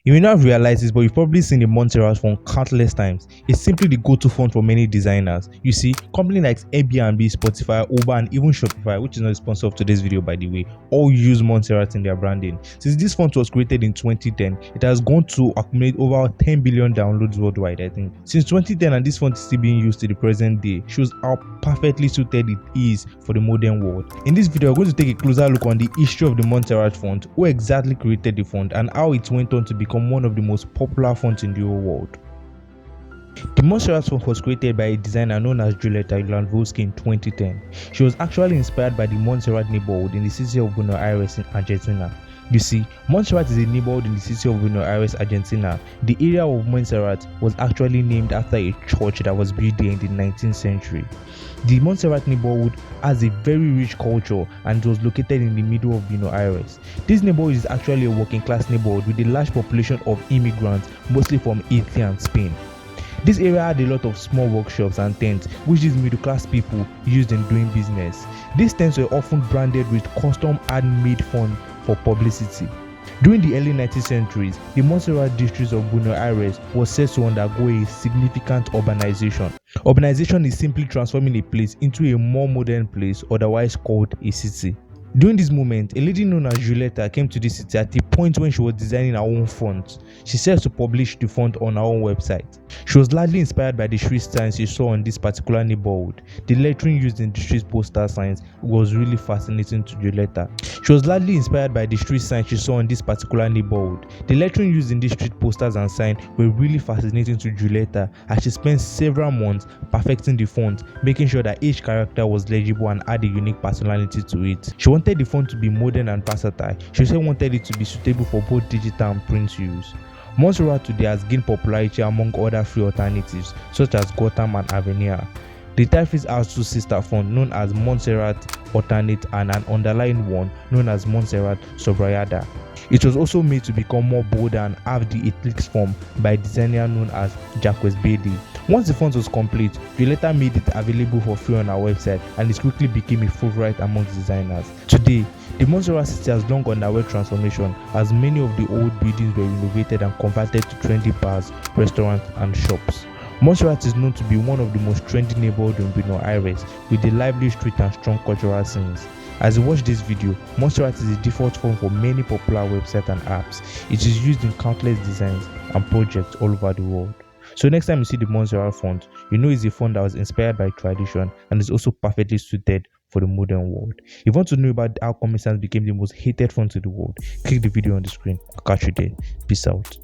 You may not have realized this, but you've probably seen the Montserrat font countless times. It's simply the go-to font for many designers. You see, companies like AirBnB, Spotify, Uber, and even Shopify, which is not a sponsor of today's video by the way, all use Montserrat in their branding. Since this font was created in 2010, it has gone to accumulate over 10 billion downloads worldwide, I think. Since 2010, and this font is still being used to the present day, shows how perfectly suited it is for the modern world. In this video, we're going to take a closer look on the history of the Montserrat font, who exactly created the font, and how it went on to become one of the most popular fonts in the whole world. The Montserrat font was created by a designer known as Julieta Ilanvoski in 2010. She was actually inspired by the Montserrat neighborhood in the city of Buenos Aires in Argentina. You see, Montserrat is a neighborhood in the city of Buenos Aires, Argentina. The area of Montserrat was actually named after a church that was built there in the 19th century. The Montserrat neighborhood has a very rich culture and it was located in the middle of Buenos Aires. This neighborhood is actually a working class neighborhood with a large population of immigrants, mostly from Italy and Spain. This area had a lot of small workshops and tents which these middle class people used in doing business. These tents were often branded with custom handmade font for publicity. During the early 19th centuries, the Montserrat district of Buenos Aires was said to undergo a significant urbanization. Urbanization is simply transforming a place into a more modern place, otherwise called a city. During this moment, a lady known as Julieta came to this city at a point when she was designing her own font. She set to publish the font on her own website. She was largely inspired by the street signs she saw in this particular neighborhood. The lettering used in the street poster signs was really fascinating to Julieta. She was largely inspired by the street signs she saw in this particular neighborhood. The lettering used in these street posters and signs were really fascinating to Julieta, as she spent several months perfecting the font, making sure that each character was legible and had a unique personality to it. She wanted the font to be modern and versatile. She also wanted it to be suitable for both digital and print use. Montserrat today has gained popularity among other free alternatives such as Gotham and Avenir. The typeface has two sister fonts known as Montserrat Alternate and an underlying one known as Montserrat Subrayada. It was also made to become more bold and have the italics form by a designer known as Jacques Bailey. Once the font was complete, Julieta made it available for free on her website and it quickly became a favorite among designers. Today, the Montserrat city has long underwent transformation as many of the old buildings were renovated and converted to trendy bars, restaurants and shops. Montserrat is known to be one of the most trendy neighborhoods in Buenos Aires with a lively street and strong cultural scenes. As you watch this video, Montserrat is the default font for many popular websites and apps. It is used in countless designs and projects all over the world. So next time you see the Montserrat font, you know it's a font that was inspired by tradition and is also perfectly suited for the modern world. If you want to know about how Comic Sans became the most hated font in the world, click the video on the screen. I'll catch you there. Peace out.